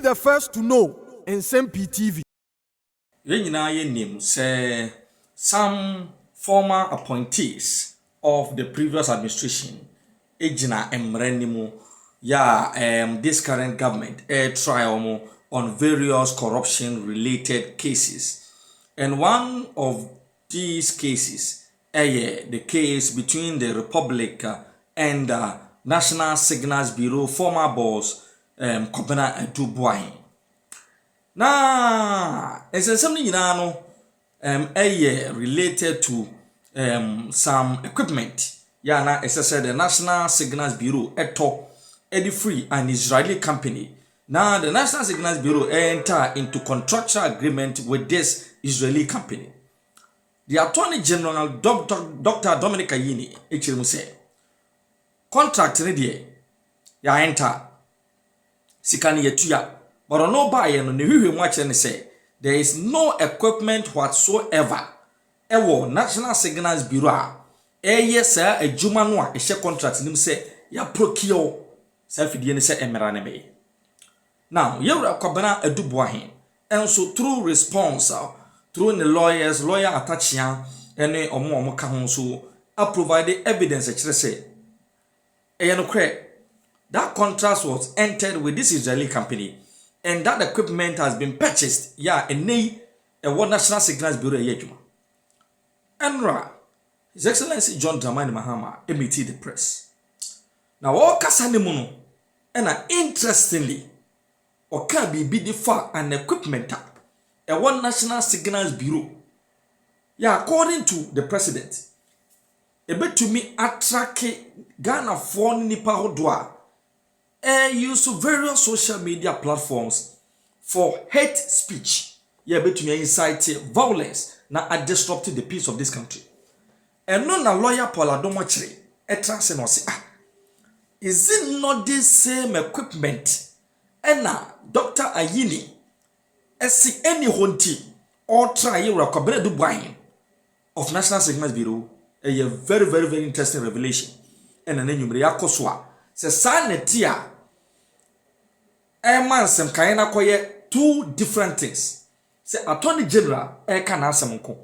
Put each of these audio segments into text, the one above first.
the first to know Nsem-Pii TV. Say some former appointees of the previous administration, Ejina Emrenimu, this current government trial on various corruption-related cases, and one of these cases, the case between the Republic and National Signals Bureau former boss, Adu Boahen. Na something related to some equipment. Na said the National Signals Bureau free an Israeli company. Now the National Signals Bureau enter into contractual agreement with this Israeli company. The Attorney General Dr. Dominic Ayini say contract ready ya enter sikani yetuya. But no buyer no nehuwe watch and say there is no equipment whatsoever. Ewo National Signals Bureau yes a juma no a share contract nim say ya procure self die say emerane me. Now yewra kwabana Adu Boahen and so through response through the lawyer attachia ene omo ka ho so a provide evidence actually say no cre that contract was entered with this Israeli company. And that equipment has been purchased. And National Signals Bureau yejuma. Enra, His Excellency John Dramani Mahama emitted the press. Now all kasane muno, and interestingly, oka be defa an equipment National Signals Bureau. According to the president, to me attract Ghana for nipa hodwa. Use various social media platforms for hate speech. To incite violence na disrupt the peace of this country. And no na lawyer Paul Adomachiri is it not the same equipment? And na Dr. Ayini see any honti or try Adu Boahen of National Signals Bureau a very, very, very interesting revelation. And an enumerator Koswa says Sanetia. Nsem-Pii koye two different things. Say Attorney General can answer mko.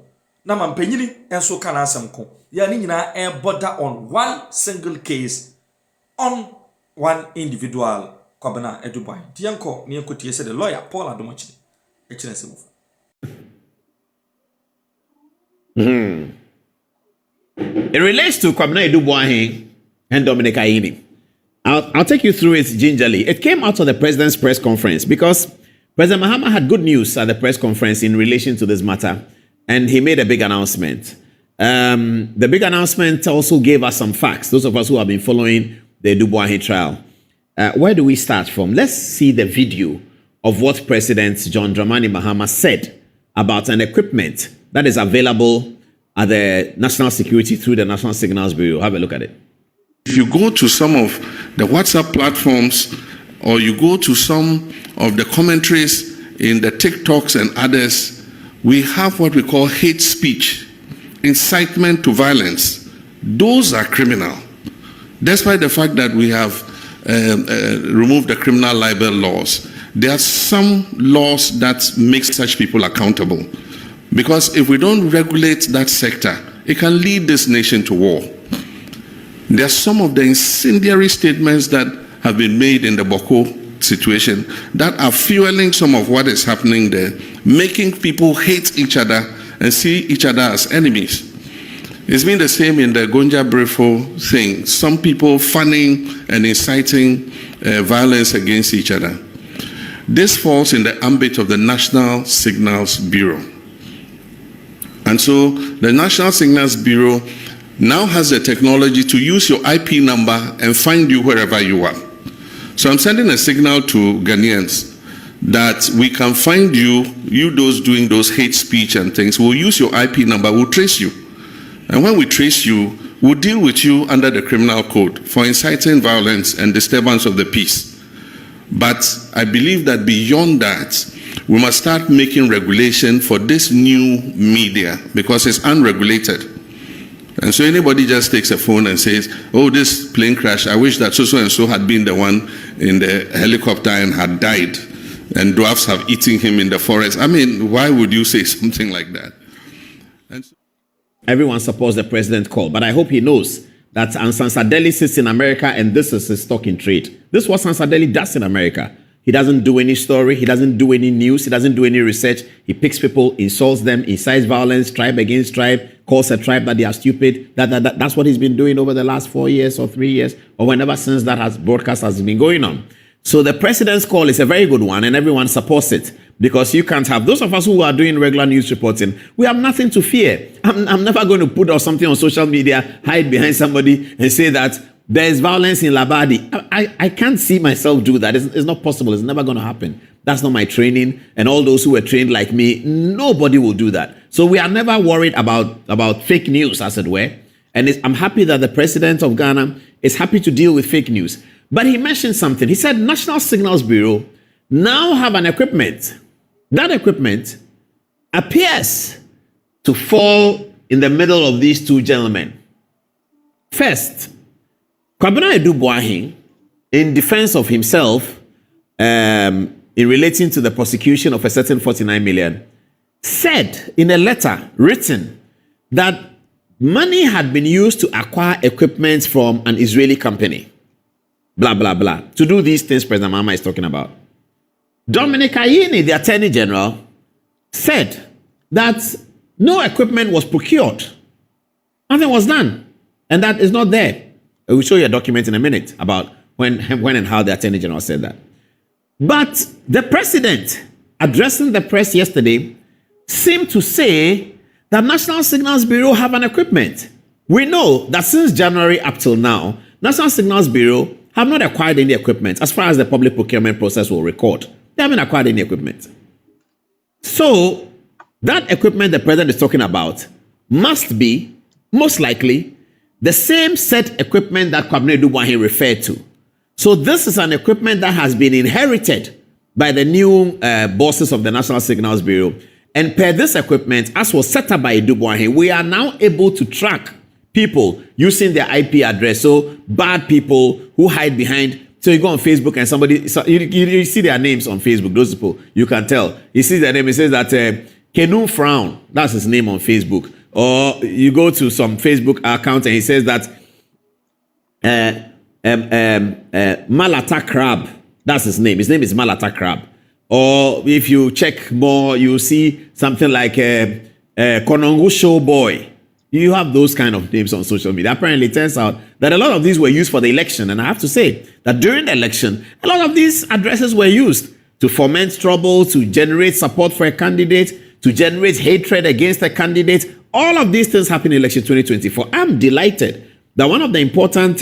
Na mampenyini enso can answer mko. Ya ni nyina border on one single case on one individual kwabena Adu Boahen. Tianko ni enko tie say the lawyer Paul Adomachiri. Echenese move. It relates to kwabena Adu Boahen and Dominic Ayini. I'll take you through it gingerly. It came out of the president's press conference because President Mahama had good news at the press conference in relation to this matter, and he made a big announcement. The big announcement also gave us some facts, those of us who have been following the Adu Boahen trial. Where do we start from? Let's see the video of what President John Dramani Mahama said about an equipment that is available at the National Security through the National Signals Bureau. Have a look at it. If you go to some of the WhatsApp platforms or you go to some of the commentaries in the TikToks and others, we have what we call hate speech, incitement to violence. Those are criminal. Despite the fact that we have removed the criminal libel laws, there are some laws that make such people accountable. Because if we don't regulate that sector, it can lead this nation to war. There are some of the incendiary statements that have been made in the Boko situation that are fueling some of what is happening there, making people hate each other and see each other as enemies. It's been the same in the Gonja Brefo thing. Some people fanning and inciting violence against each other. This falls in the ambit of the National Signals Bureau. And so the National Signals Bureau now has the technology to use your IP number and find you wherever you are. So I'm sending a signal to Ghanaians that we can find you those doing those hate speech and things. We'll use your IP number, we'll trace you. And when we trace you, we'll deal with you under the criminal code for inciting violence and disturbance of the peace. But I believe that beyond that, we must start making regulation for this new media because it's unregulated. And so anybody just takes a phone and says, oh, this plane crash, I wish that so-so and so had been the one in the helicopter and had died. and dwarfs have eaten him in the forest. I mean, why would you say something like that? And so Everyone supports the president call, but I hope he knows that Ansansadeli sits in America and this is his stock in trade. This is what Ansansadeli does in America. He doesn't do any story. He doesn't do any news. He doesn't do any research. He picks people, insults them, incites violence, tribe against tribe, calls a tribe that they are stupid. That's what he's been doing over the last 4 years or 3 years or whenever since that broadcast has been going on. So the president's call is a very good one and everyone supports it because you can't have those of us who are doing regular news reporting. We have nothing to fear. I'm never going to put out something on social media, hide behind somebody and say that there is violence in Labadi. I can't see myself do that. It's not possible. It's never going to happen. That's not my training. And all those who were trained like me, nobody will do that. So we are never worried about fake news, as it were. And I'm happy that the president of Ghana is happy to deal with fake news. But he mentioned something. He said National Signals Bureau now have an equipment. That equipment appears to fall in the middle of these two gentlemen. First, Adu Boahen, in defense of himself, in relating to the prosecution of a certain 49 million, said in a letter written that money had been used to acquire equipment from an Israeli company. Blah, blah, blah. To do these things President Mahama is talking about. Dominic Ayini, the Attorney General, said that no equipment was procured. Nothing was done. And that is not there. I will show you a document in a minute about when and how the Attorney General said that. But the president, addressing the press yesterday, seemed to say that National Signals Bureau have an equipment. We know that since January up till now, National Signals Bureau have not acquired any equipment as far as the public procurement process will record. They haven't acquired any equipment. So that equipment the president is talking about must be, most likely, the same set equipment that Adu Boahen referred to. So this is an equipment that has been inherited by the new bosses of the National Signals Bureau. And per this equipment, as was set up by Adu Boahen, we are now able to track people using their IP address. So bad people who hide behind. So you go on Facebook and somebody, so you see their names on Facebook. Those people, you can tell. You see their name. It says that Kenu Frown. That's his name on Facebook. Or you go to some Facebook account and he says that Malata Crab. That's his name. His name is Malata Crab. Or if you check more, you see something like Konongo Show Boy. You have those kind of names on social media. Apparently, it turns out that a lot of these were used for the election. And I have to say that during the election, a lot of these addresses were used to foment trouble, to generate support for a candidate, to generate hatred against a candidate. All of these things happen in election 2024. I'm delighted that one of the important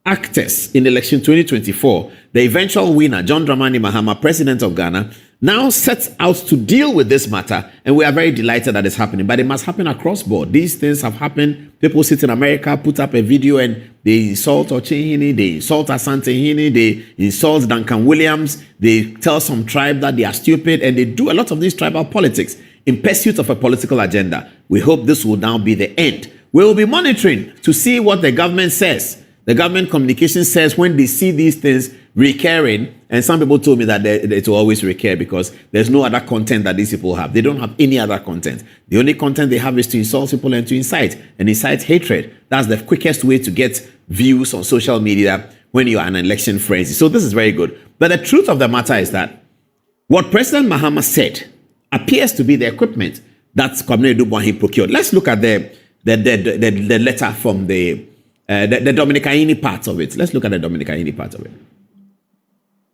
actors in election 2024, the eventual winner, John Dramani Mahama, president of Ghana, now sets out to deal with this matter. And we are very delighted that it's happening. But it must happen across board. These things have happened. People sit in America, put up a video and they insult Ochehini, they insult Asante Hini, they insult Duncan Williams, they tell some tribe that they are stupid, and they do a lot of these tribal politics in pursuit of a political agenda. We hope this will now be the end. We will be monitoring to see what the government says. The government communication says when they see these things recurring, and some people told me that it will always recur because there's no other content that these people have. They don't have any other content. The only content they have is to insult people and to incite hatred. That's the quickest way to get views on social media when you are an election frenzy. So this is very good. But the truth of the matter is that what President Mahama said appears to be the equipment that Adu Boahen procured. Let's look at the letter from the Dominic Ayini part of it. Let's look at the Dominic Ayini part of it.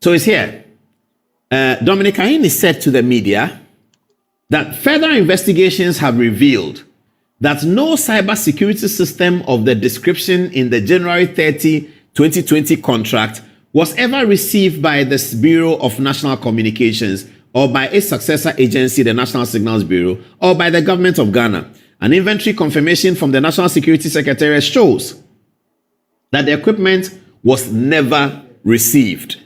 So it's here. Dominic Ayini said to the media that further investigations have revealed that no cybersecurity system of the description in the January 30, 2020 contract was ever received by the Bureau of National Communications or by its successor agency, the National Signals Bureau, or by the government of Ghana. An inventory confirmation from the National Security Secretariat shows that the equipment was never received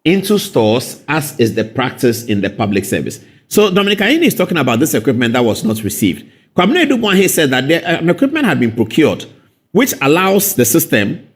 into stores, as is the practice in the public service. So Dominic Ayini is talking about this equipment that was not received. Adu Boahen said that an equipment had been procured, which allows the system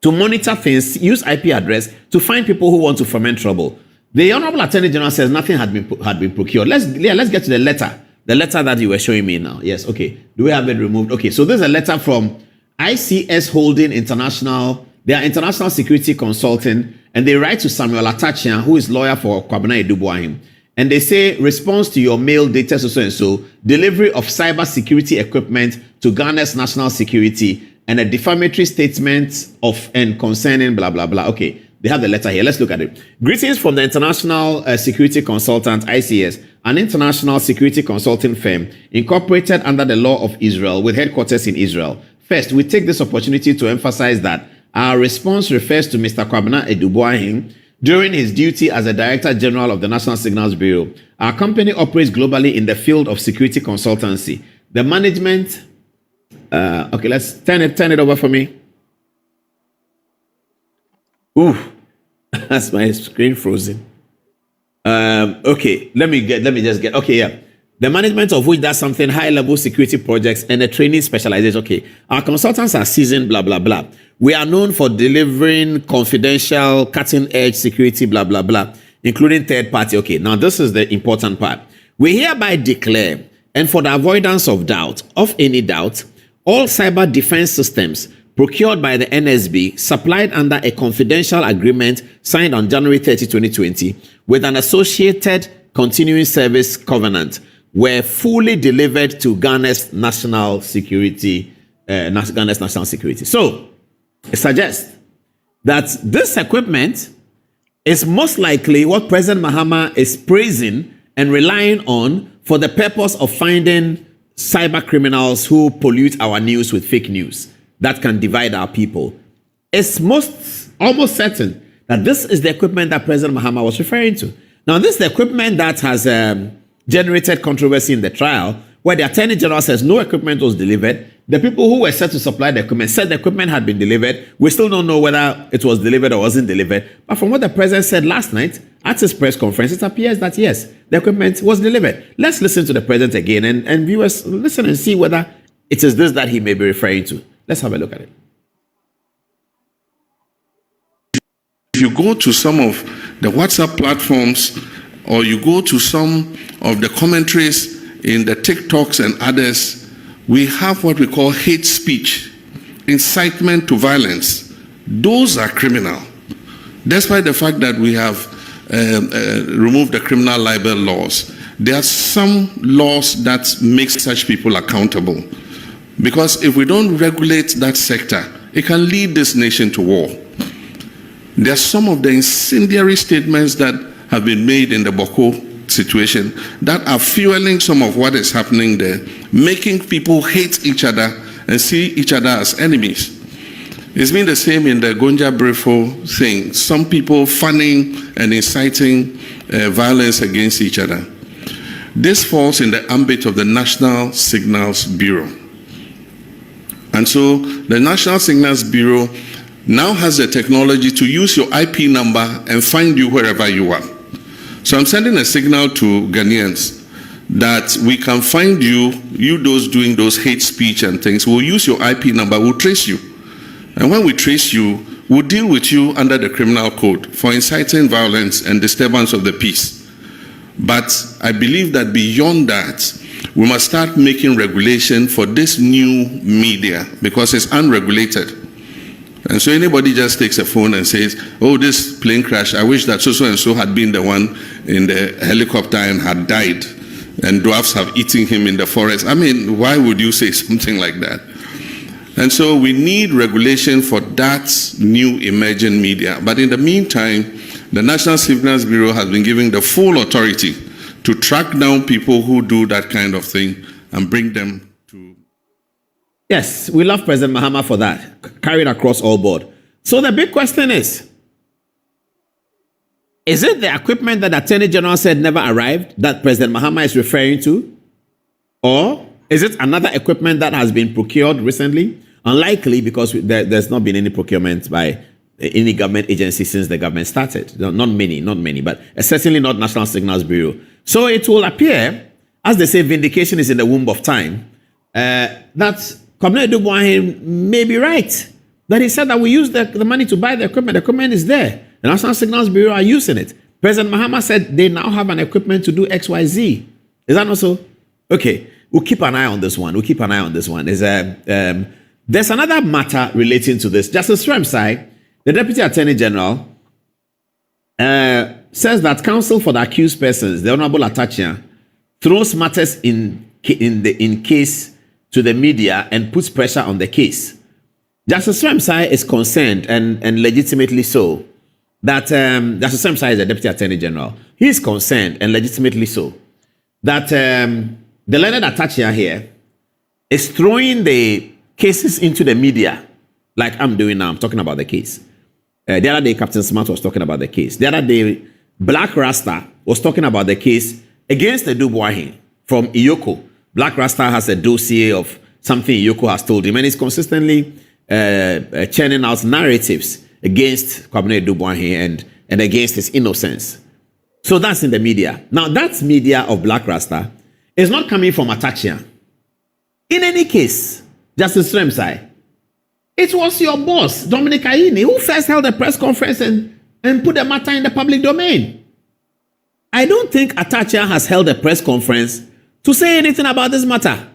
to monitor things, use IP address to find people who want to foment trouble. The Honorable Attorney General says nothing had been procured. Let's get to the letter. The letter that you were showing me now. Yes, okay. Do we have it removed? Okay, so there's a letter from ICS Holding International. They are international security consulting, and they write to Samuel Atachian, who is lawyer for Kwabena Adu Boahen. And they say, response to your mail dated so and so, delivery of cyber security equipment to Ghana's national security, and a defamatory statement of and concerning blah, blah, blah. Okay, they have the letter here. Let's look at it. Greetings from the International Security Consultant, ICS, an international security consulting firm incorporated under the law of Israel with headquarters in Israel. First, we take this opportunity to emphasize that our response refers to Mr. Kwabena Adu Boahen during his duty as the Director General of the National Signals Bureau. Our company operates globally in the field of security consultancy. The management... okay, let's turn it over for me. Ooh, that's my screen frozen. Okay, let me just get, okay, yeah. The management of which does something high-level security projects and the training specialization. Okay, our consultants are seasoned, blah, blah, blah. We are known for delivering confidential, cutting-edge security, blah, blah, blah, including third-party. Okay, now this is the important part. We hereby declare, and for the avoidance of any doubt, all cyber defense systems procured by the NSB, supplied under a confidential agreement signed on January 30, 2020, with an associated continuing service covenant, were fully delivered to Ghana's national security. So, it suggests that this equipment is most likely what President Mahama is praising and relying on for the purpose of finding cyber criminals who pollute our news with fake news that can divide our people. It's almost certain that this is the equipment that President Mahama was referring to. Now, this is the equipment that has generated controversy in the trial, where the Attorney General says no equipment was delivered. The people who were set to supply the equipment said the equipment had been delivered. We still don't know whether it was delivered or wasn't delivered. But from what the President said last night at his press conference, it appears that yes, the equipment was delivered. Let's listen to the President again, and viewers listen and see whether it is this that he may be referring to. Let's have a look at it. If you go to some of the WhatsApp platforms, or you go to some of the commentaries in the TikToks and others, we have what we call hate speech, incitement to violence. Those are criminal. Despite the fact that we have removed the criminal libel laws, there are some laws that make such people accountable. Because if we don't regulate that sector, it can lead this nation to war. There are some of the incendiary statements that have been made in the Boko situation that are fueling some of what is happening there, making people hate each other and see each other as enemies. It's been the same in the Gonja Brefo thing. Some people fanning and inciting violence against each other. This falls in the ambit of the National Signals Bureau. And so the National Signals Bureau now has the technology to use your IP number and find you wherever you are. So I'm sending a signal to Ghanaians that we can find you those doing those hate speech and things. We'll use your IP number, we'll trace you. And when we trace you, we'll deal with you under the criminal code for inciting violence and disturbance of the peace. But I believe that beyond that, we must start making regulation for this new media because it's unregulated. And so anybody just takes a phone and says, oh, this plane crash, I wish that so and so had been the one in the helicopter and had died, and dwarfs have eaten him in the forest. I mean, why would you say something like that? And so we need regulation for that new emerging media. But in the meantime, the National Signals Bureau has been given the full authority to track down people who do that kind of thing and bring them to... Yes, we love President Mahama for that, carried across all board. So the big question is it the equipment that the Attorney General said never arrived that President Mahama is referring to? Or is it another equipment that has been procured recently? Unlikely, because there's not been any procurement by any government agency since the government started. Not many, but certainly not National Signals Bureau. So it will appear, as they say, vindication is in the womb of time, that Kwabena Adu Boahen may be right. That he said that we use the money to buy the equipment. The equipment is there. The National Signals Bureau are using it. President Mahama said they now have an equipment to do XYZ. Is that not so? Okay, we'll keep an eye on this one. There's another matter relating to this. Justice Nsem-Pii, the Deputy Attorney General, says that counsel for the accused persons, the Honorable Atachia, throws matters in case to the media and puts pressure on the case. Justice Nsem-Pii is concerned, and legitimately so, that Justice Nsem-Pii is the Deputy Attorney General. He is concerned, and legitimately so, that the learned Atachia here is throwing the cases into the media, like I'm doing now. I'm talking about the case. The other day, Captain Smart was talking about the case. The other day, Black Rasta was talking about the case against Adu Boahen from Iyoko. Black Rasta has a dossier of something Iyoko has told him, and he's consistently churning out narratives against Kwabena Adu Boahen and against his innocence. So that's in the media. Now, that media of Black Rasta is not coming from Atachia. In any case, Justice Nsem-Pii, it was your boss, Dominic Ayine, who first held a press conference and put the matter in the public domain. I don't think Atachia has held a press conference to say anything about this matter.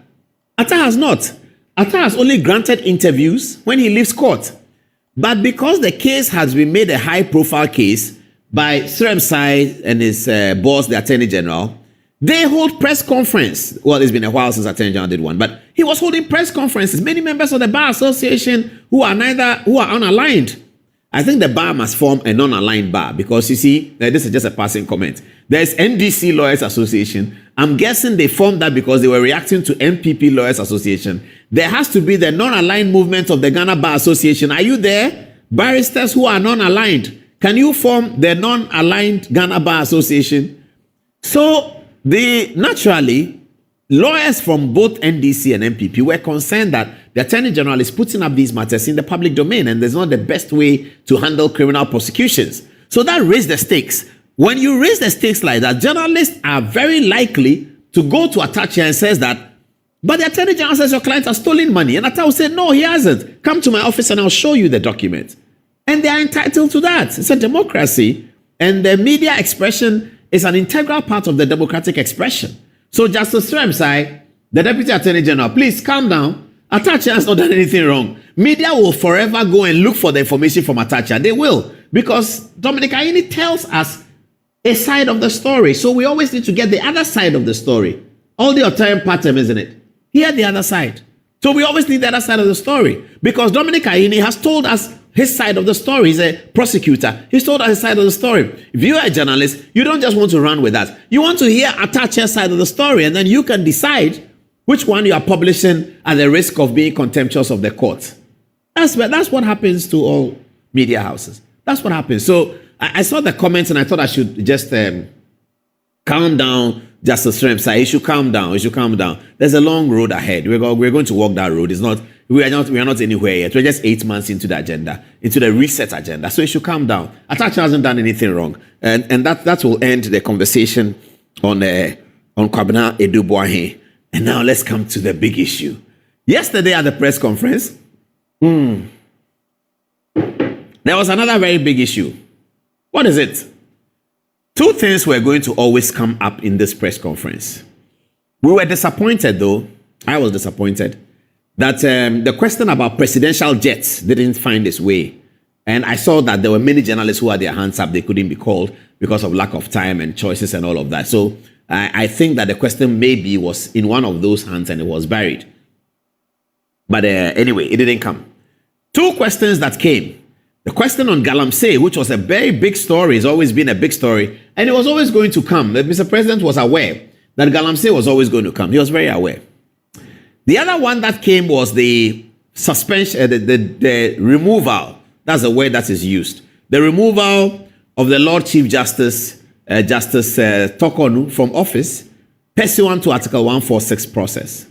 Atta has not. Atta has only granted interviews when he leaves court. But because the case has been made a high-profile case by Nsem-Pii and his boss, the Attorney General, they hold press conference. Well, it's been a while since Attorney General did one, but he was holding press conferences. Many members of the Bar Association who are unaligned. I think the bar must form a non-aligned bar because you see, this is just a passing comment. There's NDC Lawyers Association. I'm guessing they formed that because they were reacting to NPP Lawyers Association. There has to be the non-aligned movement of the Ghana Bar Association. Are you there? Barristers who are non-aligned. Can you form the non-aligned Ghana Bar Association? So, naturally, lawyers from both NDC and NPP were concerned that the Attorney General is putting up these matters in the public domain and there's not the best way to handle criminal prosecutions. So that raised the stakes. When you raise the stakes like that, journalists are very likely to go to Atachia and says that, but the Attorney General says your client has stolen money. And Atta will say, no, he hasn't. Come to my office and I'll show you the document. And they are entitled to that. It's a democracy. And the media expression is an integral part of the democratic expression. So Justice Nsem-Pii, the Deputy Attorney General, please calm down. Atachia has not done anything wrong. Media will forever go and look for the information from Atachia. They will. Because Dominic Ayine tells us a side of the story. So we always need to get the other side of the story. All the time pattern, isn't it? Hear the other side. So we always need the other side of the story. Because Dominic Ayine has told us his side of the story. He's a prosecutor. He's told us his side of the story. If you're a journalist, you don't just want to run with that. You want to hear Atachia's side of the story, and then you can decide which one you are publishing at the risk of being contemptuous of the court. That's what happens to all media houses. That's what happens. So I saw the comments and I thought I should just calm down. Justice Nsem-Pii, you should calm down. You should calm down. There's a long road ahead. We're going to walk that road. We are not anywhere yet. We're just 8 months into the agenda, into the reset agenda. So you should calm down. Atachia hasn't done anything wrong, and that will end the conversation on Kwabena Adu Boahen. And now let's come to the big issue. Yesterday at the press conference, there was another very big issue. What is it? Two things were going to always come up in this press conference. We were disappointed, though. I was disappointed that the question about presidential jets didn't find its way. And I saw that there were many journalists who had their hands up. They couldn't be called because of lack of time and choices and all of that. So I think that the question maybe was in one of those hands and it was buried. But anyway, it didn't come. Two questions that came. The question on Galamsey, which was a very big story, has always been a big story, and it was always going to come. The Mr. President was aware that Galamsey was always going to come. He was very aware. The other one that came was the suspension, the removal. That's the word that is used. The removal of the Lord Chief Justice, Justice Tokonu, from office, pursuant to Article 146 process.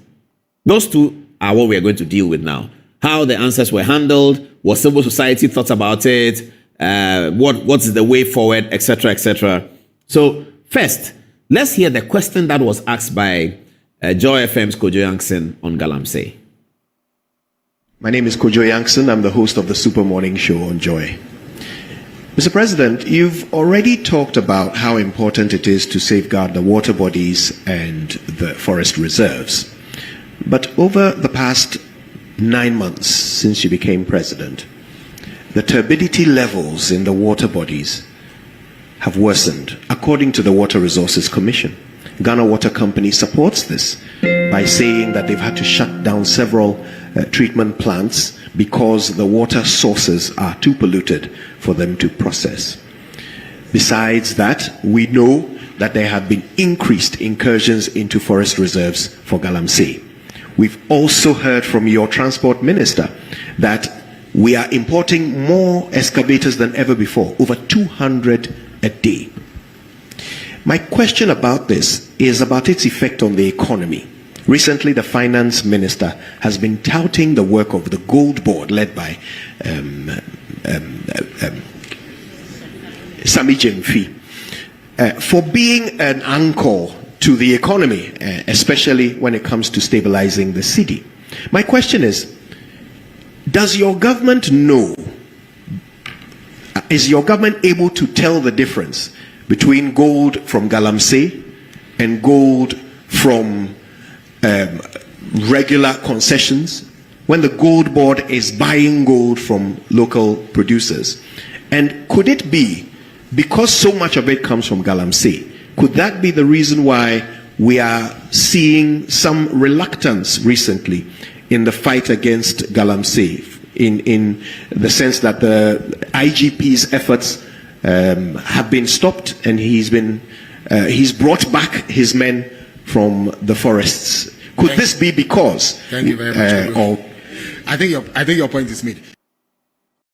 Those two are what we are going to deal with now. How the answers were handled, what civil society thought about it, what's the way forward, etc., etc. So first, let's hear the question that was asked by Joy FM's Kojo Yankson on Galamsey. My name is Kojo Yankson. I'm the host of the Super Morning Show on Joy. Mr. President, you've already talked about how important it is to safeguard the water bodies and the forest reserves. But over the past 9 months since you became president, the turbidity levels in the water bodies have worsened, according to the Water Resources Commission. Ghana Water Company supports this by saying that they've had to shut down several treatment plants because the water sources are too polluted for them to process. Besides that, we know that there have been increased incursions into forest reserves for Galamsey. We've also heard from your transport minister that we are importing more excavators than ever before, over 200 a day. My question about this is about its effect on the economy. Recently, the finance minister has been touting the work of the Gold Board led by Nsem-Pii for being an anchor to the economy, especially when it comes to stabilizing the city. My question is, does your government know, is your government able to tell the difference between gold from Galamsey and gold from regular concessions when the Gold Board is buying gold from local producers? And could it be, because so much of it comes from Galamsey, could that be the reason why we are seeing some reluctance recently in the fight against Galamsey, in the sense that the IGP's efforts have been stopped and he's brought back his men from the forests? Could this be because? Thank you very much. I think your point is made.